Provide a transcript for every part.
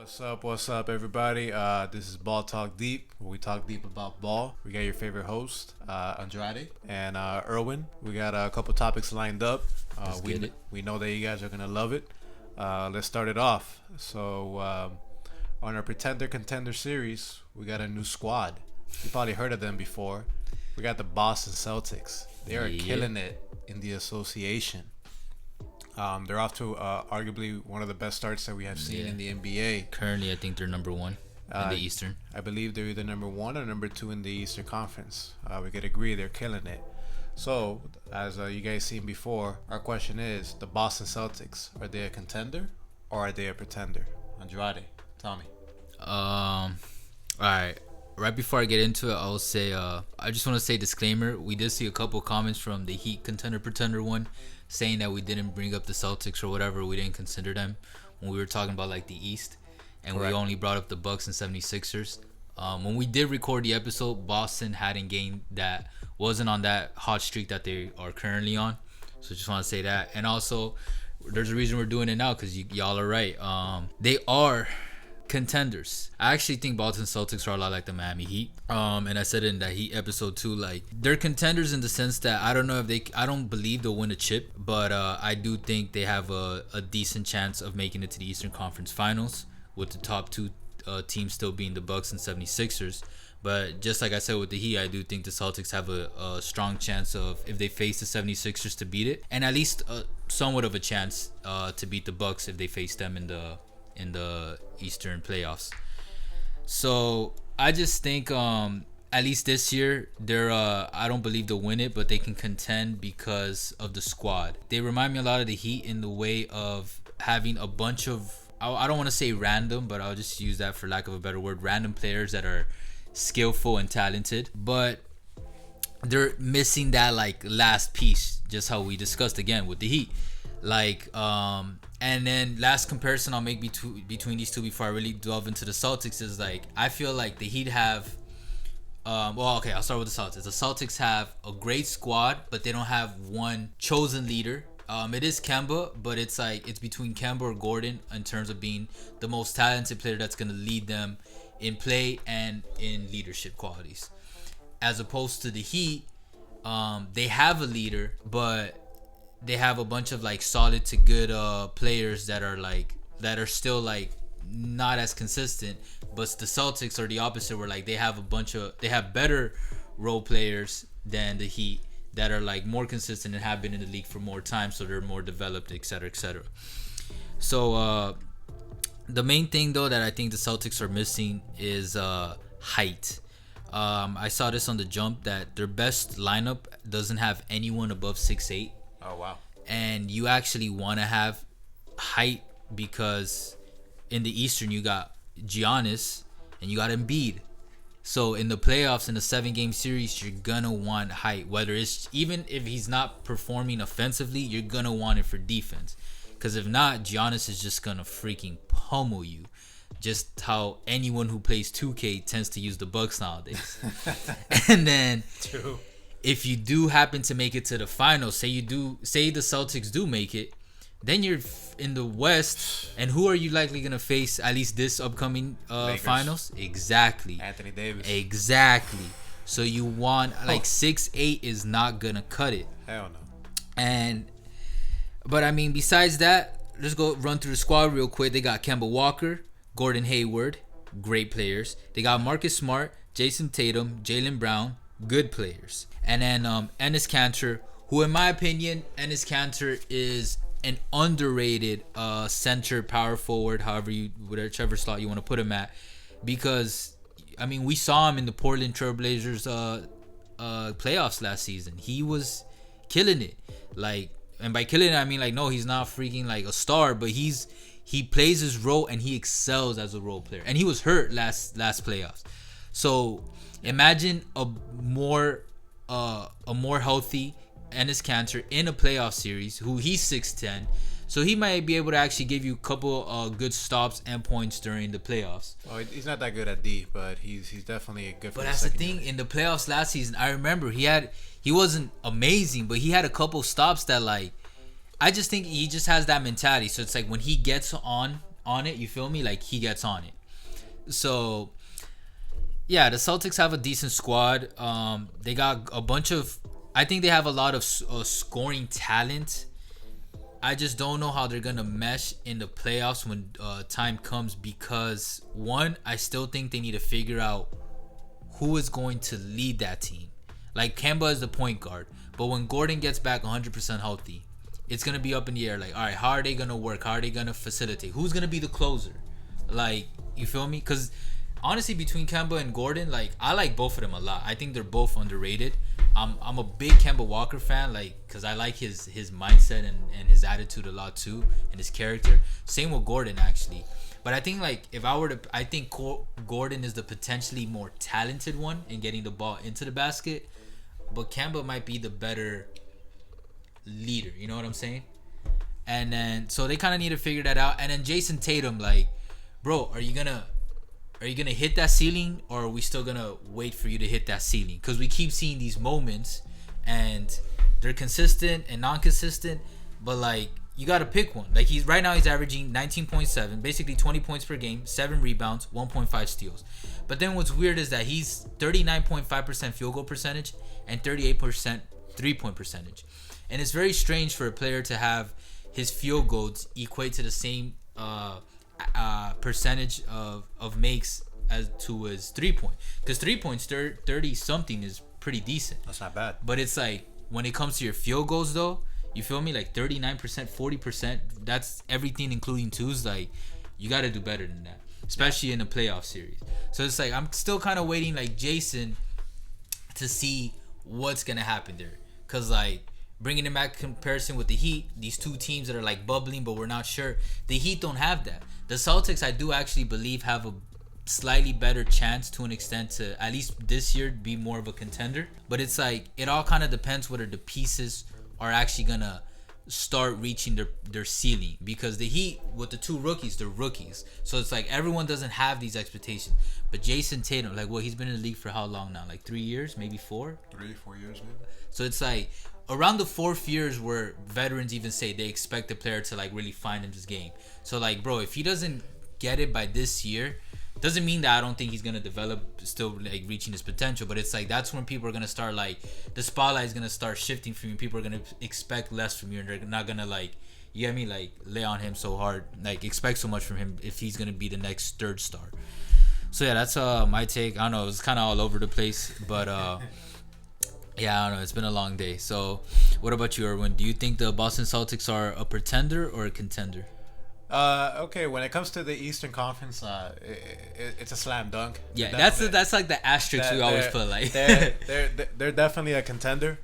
What's up, everybody? This is Ball Talk Deep, where we talk deep about ball. We got your favorite host, Andrade, and Erwin. We got a couple topics lined up. We know that you guys are gonna love it. Let's start it off. On our Pretender Contender series, we got a new squad. You probably heard of them before. We got the Boston Celtics. They are killing it in the association. They're off to arguably one of the best starts that we have seen in the NBA. Currently, I think they're number one in the Eastern. I believe they're either number one or number two in the Eastern Conference. We could agree they're killing it. So, as you guys seen before, our question is, the Boston Celtics, are they a contender or are they a pretender? Andrade, tell me. All right. Right before I get into it, I'll say I just want to say disclaimer. We did see a couple comments from the Heat contender pretender one saying that we didn't bring up the Celtics or whatever. We didn't consider them when we were talking about like the East, and Correct. We only brought up the Bucks and 76ers. When we did record the episode, Boston wasn't on that hot streak that they are currently on. So just want to say that. And also, there's a reason we're doing it now because y'all are right. They are contenders. I actually think Boston Celtics are a lot like the Miami Heat. And I said in that Heat episode too, like they're contenders in the sense that I don't believe they'll win a chip, but I do think they have a decent chance of making it to the Eastern Conference Finals with the top two teams still being the Bucks and 76ers. But just like I said with the Heat, I do think the Celtics have a strong chance of, if they face the 76ers, to beat it, and at least somewhat of a chance to beat the Bucks if they face them in the Eastern playoffs. So I just think at least this year I don't believe they'll win it, but they can contend because of the squad. They remind me a lot of the Heat in the way of having a bunch of, I don't want to say random, but I'll just use that for lack of a better word, random players that are skillful and talented, but they're missing that like last piece, just how we discussed again with the Heat. And then last comparison I'll make between these two before I really delve into the Celtics is like, I feel like the Heat have I'll start with the Celtics. The Celtics have a great squad, but they don't have one chosen leader. It is Kemba, but it's between Kemba or Gordon in terms of being the most talented player that's going to lead them in play and in leadership qualities. As opposed to the Heat, they have a leader, but they have a bunch of like solid to good players that are still like not as consistent. But the Celtics are the opposite, where like they have better role players than the Heat that are like more consistent and have been in the league for more time, so they're more developed, etc., etc. So the main thing though that I think the Celtics are missing is height. I saw this on the jump that their best lineup doesn't have anyone above 6'8". Oh wow! And you actually want to have height because in the Eastern you got Giannis and you got Embiid. So in the playoffs, in the 7-game series, you're gonna want height. Whether it's even if he's not performing offensively, you're gonna want it for defense. Because if not, Giannis is just gonna freaking pummel you. Just how anyone who plays 2K tends to use the Bucks nowadays. And then, True. If you do happen to make it to the finals, say the Celtics do make it, then you're in the West, and who are you likely gonna face at least this upcoming finals? Exactly. Anthony Davis. Exactly. So you want 6'8" is not gonna cut it. Hell no. But I mean, besides that, let's go run through the squad real quick. They got Kemba Walker, Gordon Hayward, great players. They got Marcus Smart, Jason Tatum, Jaylen Brown, good players. And then Enes Kanter, who in my opinion, Enes Kanter is an underrated center, power forward, whichever slot you want to put him at, because I mean we saw him in the Portland Trailblazers playoffs last season. He was killing it, and by killing it I mean no, he's not freaking like a star, but he plays his role and he excels as a role player. And he was hurt last playoffs, so imagine a more healthy Enes Kanter in a playoff series, who he's 6'10", so he might be able to actually give you a couple good stops and points during the playoffs. Oh, he's not that good at D, but he's definitely a good. But that's the thing, in the playoffs last season, I remember he wasn't amazing, but he had a couple stops that I just think he just has that mentality. So it's like when he gets on on it, you feel me? Like he gets on it. So yeah, the Celtics have a decent squad. They got a bunch of. I think they have a lot of scoring talent. I just don't know how they're gonna mesh in the playoffs when time comes because one, I still think they need to figure out who is going to lead that team. Like Kemba is the point guard, but when Gordon gets back 100% healthy, it's gonna be up in the air. Like, all right, how are they gonna work? How are they gonna facilitate? Who's gonna be the closer? Like, you feel me? Because honestly, between Kemba and Gordon, like I like both of them a lot. I think they're both underrated. I'm a big Kemba Walker fan, like, because I like his mindset and his attitude a lot too, and his character. Same with Gordon actually. But I think like if I were to, I think Gordon is the potentially more talented one in getting the ball into the basket, but Kemba might be the better leader. You know what I'm saying? And then so they kind of need to figure that out. And then Jason Tatum, like, bro, are you gonna hit that ceiling, or are we still gonna wait for you to hit that ceiling? Because we keep seeing these moments, and they're consistent and non-consistent, but like you gotta pick one. Like he's averaging 19.7, basically 20 points per game, 7 rebounds, 1.5 steals. But then what's weird is that he's 39.5% field goal percentage and 38% 3-point percentage, and it's very strange for a player to have his field goals equate to the same percentage of makes as to his 3-point, because 3-points 30 something is pretty decent. That's not bad. But it's like when it comes to your field goals though, you feel me, like 39%, 40%, that's everything including twos. Like you got to do better than that, especially in a playoff series. So it's like I'm still kind of waiting like Jason to see what's gonna happen there, because like bringing it back comparison with the Heat, these two teams that are like bubbling but we're not sure. The Heat don't have that. The Celtics, I do actually believe, have a slightly better chance to an extent to at least this year be more of a contender. But it's like it all kind of depends whether the pieces are actually gonna start reaching their ceiling, because the Heat with the two rookies, they're rookies, so it's like everyone doesn't have these expectations. But Jason Tatum, like, well, he's been in the league for how long now? Like 3 years, maybe 4? 3-4 years, maybe. So it's like around the 4th years where veterans even say they expect the player to like really find his game. So like, bro, if he doesn't get it by this year, doesn't mean that I don't think he's gonna develop, still like reaching his potential. But it's like that's when people are gonna start, like, the spotlight is gonna start shifting from you. People are gonna expect less from you, and they're not gonna, like, you get me, like, lay on him so hard, like expect so much from him if he's gonna be the next third star. So yeah, that's my take. I don't know, it was kind of all over the place, but yeah, I don't know, it's been a long day. So what about you, Erwin? Do you think the Boston Celtics are a pretender or a contender? Okay, when it comes to the Eastern Conference, it's a slam dunk. Yeah, that's like the asterisk we always put. Like they're definitely a contender.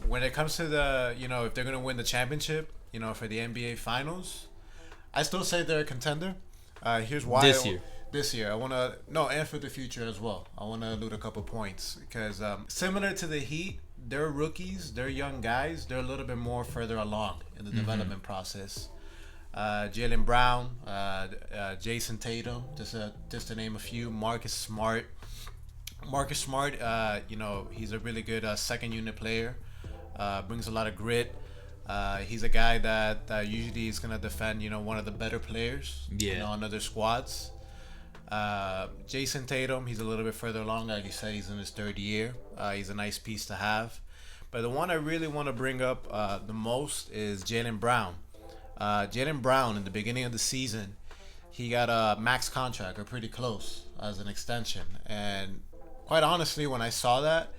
When it comes to the, if they're gonna win the championship, for the NBA Finals, I still say they're a contender. Here's why. This year, I want to and for the future as well. I want to allude a couple points because similar to the Heat, they're rookies, they're young guys, they're a little bit more further along in the development process. Jaylen Brown, Jason Tatum, just to name a few. Marcus Smart, he's a really good second unit player. Brings a lot of grit. He's a guy that usually is gonna defend one of the better players on other squads. Jason Tatum, he's a little bit further along. Like you said, he's in his 3rd year. He's a nice piece to have. But the one I really want to bring up the most is Jaylen Brown. Jaylen Brown, in the beginning of the season, he got a max contract, or pretty close, as an extension. And quite honestly, when I saw that,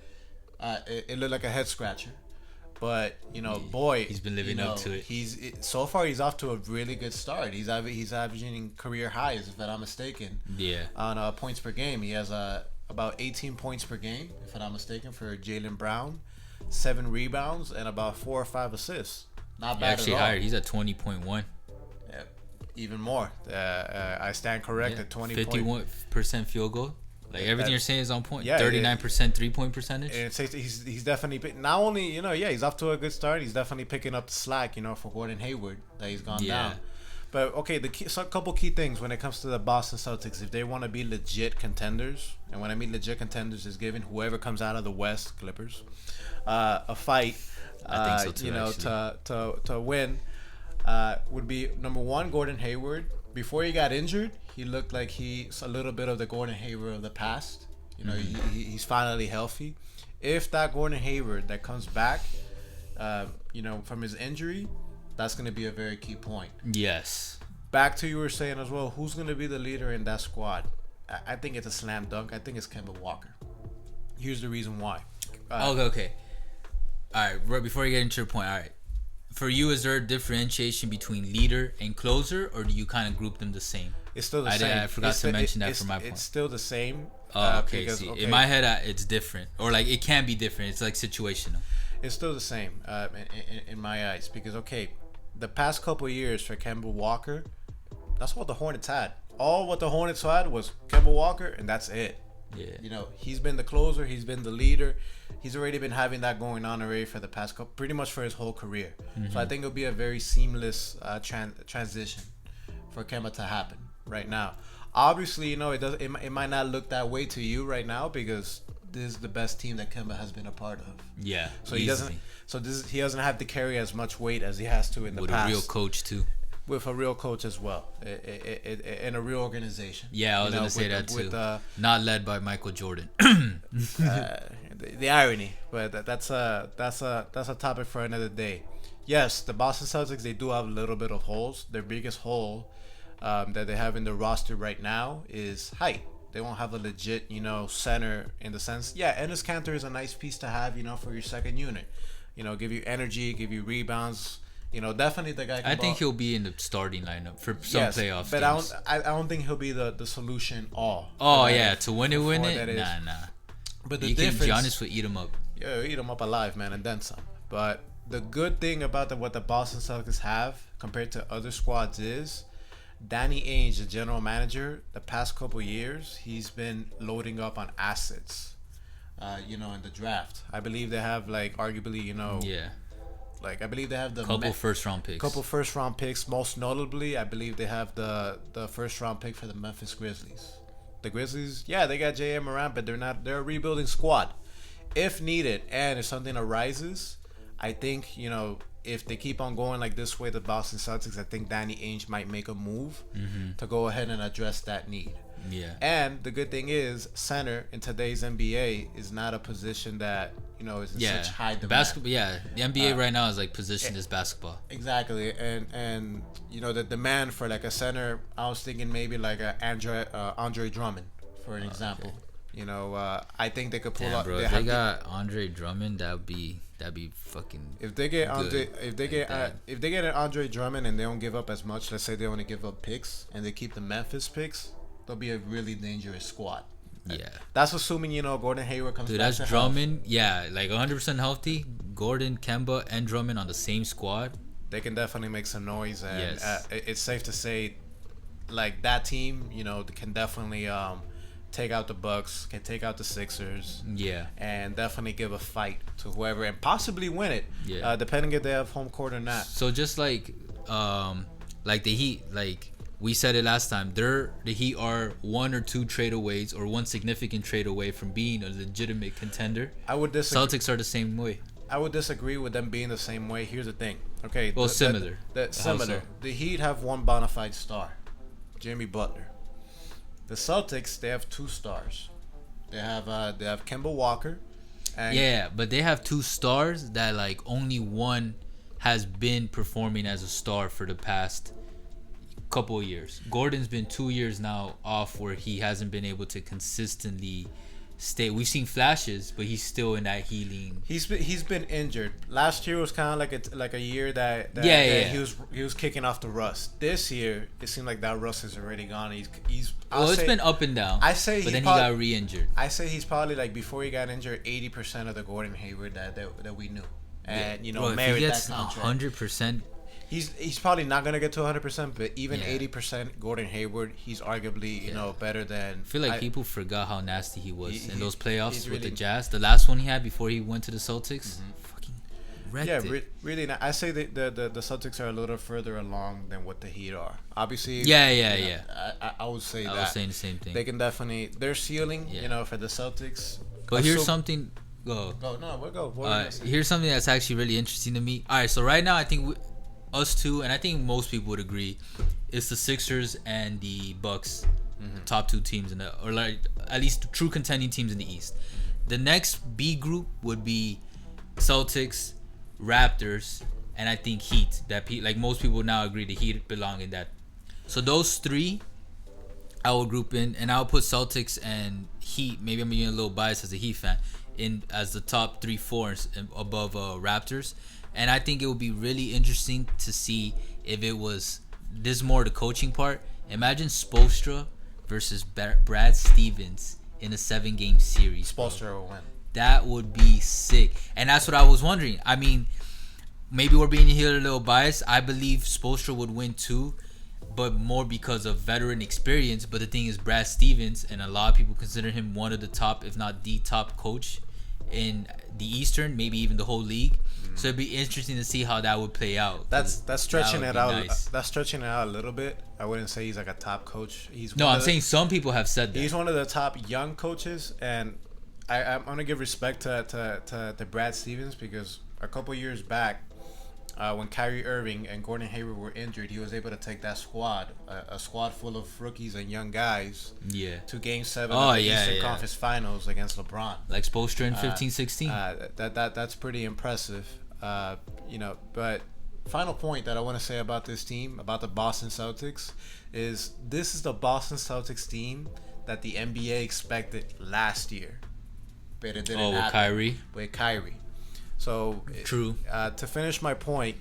it looked like a head scratcher. But boy, he's been living up to it. So far he's off to a really good start. He's averaging career highs, if I'm not mistaken. Yeah. On points per game, he has about 18 points per game, if I'm not mistaken, for Jaylen Brown. 7 rebounds and about 4 or 5 assists. Not bad actually at all. Higher. He's at 20.1. Yeah, even more. I stand correct at 20. 51% field goal. Like everything you're saying is on point. Yeah, 39% 3-point percentage. And he's definitely not only he's off to a good start. He's definitely picking up the slack for Gordon Hayward that he's gone down. But okay, a couple key things when it comes to the Boston Celtics, if they want to be legit contenders, and when I mean legit contenders is giving whoever comes out of the West, Clippers, a fight. I think so too. To win, would be number 1, Gordon Hayward. before he got injured, he looked like he's a little bit of the Gordon Hayward of the past. You know, he's finally healthy. If that Gordon Hayward that comes back, from his injury, that's going to be a very key point. Yes. Back to you were saying as well, who's going to be the leader in that squad? I think it's a slam dunk. I think it's Kemba Walker. Here's the reason why. Okay. All right, right before you get into your point, all right. For you, is there a differentiation between leader and closer, or do you kind of group them the same? It's still the same. I forgot to mention that for my point. It's still the same. Okay. Because, in my head, it's different. Or, like, it can be different. It's, like, situational. It's still the same in my eyes. Because, the past couple of years for Kemba Walker, that's what the Hornets had. All what the Hornets had was Kemba Walker, and that's it. Yeah. He's been the closer. He's been the leader. He's already been having that going on already for the past couple, pretty much for his whole career. So I think it'll be a very seamless transition for Kemba to happen right now. Obviously, it might not look that way to you right now because this is the best team that Kemba has been a part of. Yeah. So he doesn't. So he doesn't have to carry as much weight as he has to in the past. With a real coach too. With a real coach as well, in a real organization. Yeah, I was gonna say that too. Not led by Michael Jordan. The irony, but that's a topic for another day. Yes, the Boston Celtics, they do have a little bit of holes. Their biggest hole that they have in their roster right now is height. They won't have a legit, center in the sense. Yeah, Enes Kanter is a nice piece to have, for your second unit. Give you energy, give you rebounds. Definitely the guy. I think he'll be in the starting lineup for some playoffs. But I don't think he'll be the solution all. Oh yeah, to win it. Nah. But the difference, Giannis would eat him up. Yeah, eat him up alive, man, and then some. But the good thing about what the Boston Celtics have compared to other squads is Danny Ainge, the general manager. The past couple years, he's been loading up on assets. In the draft, I believe they have arguably, Yeah. I believe they have the couple first round picks. Most notably, I believe they have the first round pick for the Memphis Grizzlies. The Grizzlies, yeah, they got J.M. Morant, but they're a rebuilding squad. If needed, and if something arises, I think, if they keep on going like this way, the Boston Celtics, I think Danny Ainge might make a move to go ahead and address that need. Yeah. And the good thing is, center in today's NBA is not a position that, is in such high demand. Basketball, the NBA right now is positioned as basketball. Exactly. And the demand for a center, I was thinking maybe Andre Drummond, for an example. Okay. I think they could pull up. Bro, if they got Andre Drummond, that'd be fucking. If they get if they get an Andre Drummond and they don't give up as much, let's say they only give up picks and they keep the Memphis picks, they'll be a really dangerous squad. Yeah. That's assuming, Gordon Hayward comes back. Dude, that's Drummond. Yeah, 100% healthy. Gordon, Kemba, and Drummond on the same squad. They can definitely make some noise, and it's safe to say, that team, can definitely take out the Bucks, can take out the Sixers. Yeah. And definitely give a fight to whoever and possibly win it. Yeah. Depending if they have home court or not. So just the Heat, we said it last time, the Heat are one or two trade aways or one significant trade away from being a legitimate contender. I would disagree. Celtics are the same way. I would disagree with them being the same way. Here's the thing. Okay. Well, similar. Similar. The Heat have one bona fide star, Jimmy Butler. The Celtics, they have two stars. They have Kemba Walker. And but they have two stars that only one has been performing as a star for the past couple of years. Gordon's been 2 years now off where he hasn't been able to consistently stay. We've seen flashes, but he's still in that healing. He's been injured. Last year was kind of like a year that he was kicking off the rust. This year it seemed like that rust is already gone. It's been up and down. But then he got re-injured. I say he's probably before he got injured 80% of the Gordon Hayward that we knew. And Bro, if he gets 100%. He's probably not gonna get to 100%, but even 80% Gordon Hayward, he's arguably better than. I feel people forgot how nasty he was in those playoffs with the Jazz. The last one he had before he went to the Celtics, fucking wrecked it. Really. I say the Celtics are a little further along than what the Heat are. Obviously. I would say that. I was saying the same thing. They can definitely their ceiling, for the Celtics. But here's something. Go. No, we'll go. Here's something that's actually really interesting to me. All right, so right now I think. Us two, and I think most people would agree, it's the Sixers and the Bucks, top two teams in the, or like at least true contending teams in the East. The next B group would be Celtics, Raptors, and I think Heat. Like most people now agree the Heat belong in that. So those three, I will group in, and I'll put Celtics and Heat. Maybe I'm being a little biased as a Heat fan, in as the top 3-4 above Raptors. And I think it would be really interesting to see if it was this more the coaching part. Imagine Spoelstra versus Brad Stevens in a 7-game series. Spoelstra will win. That would be sick. And that's what I was wondering. I mean, maybe we're being here a little biased. I believe Spoelstra would win too, but more because of veteran experience. But the thing is, Brad Stevens, and a lot of people consider him one of the top, if not the top coach in the Eastern, maybe even the whole league. So it'd be interesting to see how that would play out. That's stretching it out. Nice. That's stretching it out a little bit. I wouldn't say he's like a top coach. I'm saying some people have said that he's one of the top young coaches, and I'm gonna give respect to Brad Stevens, because a couple years back, when Kyrie Irving and Gordon Hayward were injured, he was able to take that squad, a squad full of rookies and young guys, to Game 7 of the Eastern Conference Finals against LeBron. Like Spoelstra in 15-16. That's pretty impressive. But final point that I want to say about this team, about the Boston Celtics, is this is the Boston Celtics team that the NBA expected last year, but it didn't happen with Kyrie. So true. To finish my point,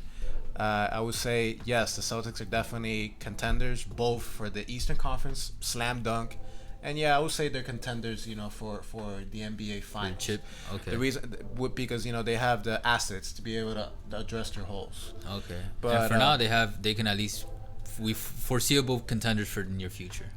I would say yes, the Celtics are definitely contenders, both for the Eastern Conference, slam dunk, and I would say they're contenders, for the NBA Finals. Chip. Okay. The reason because they have the assets to be able to address their holes. Okay. But and for now, they can at least foreseeable contenders for the near future.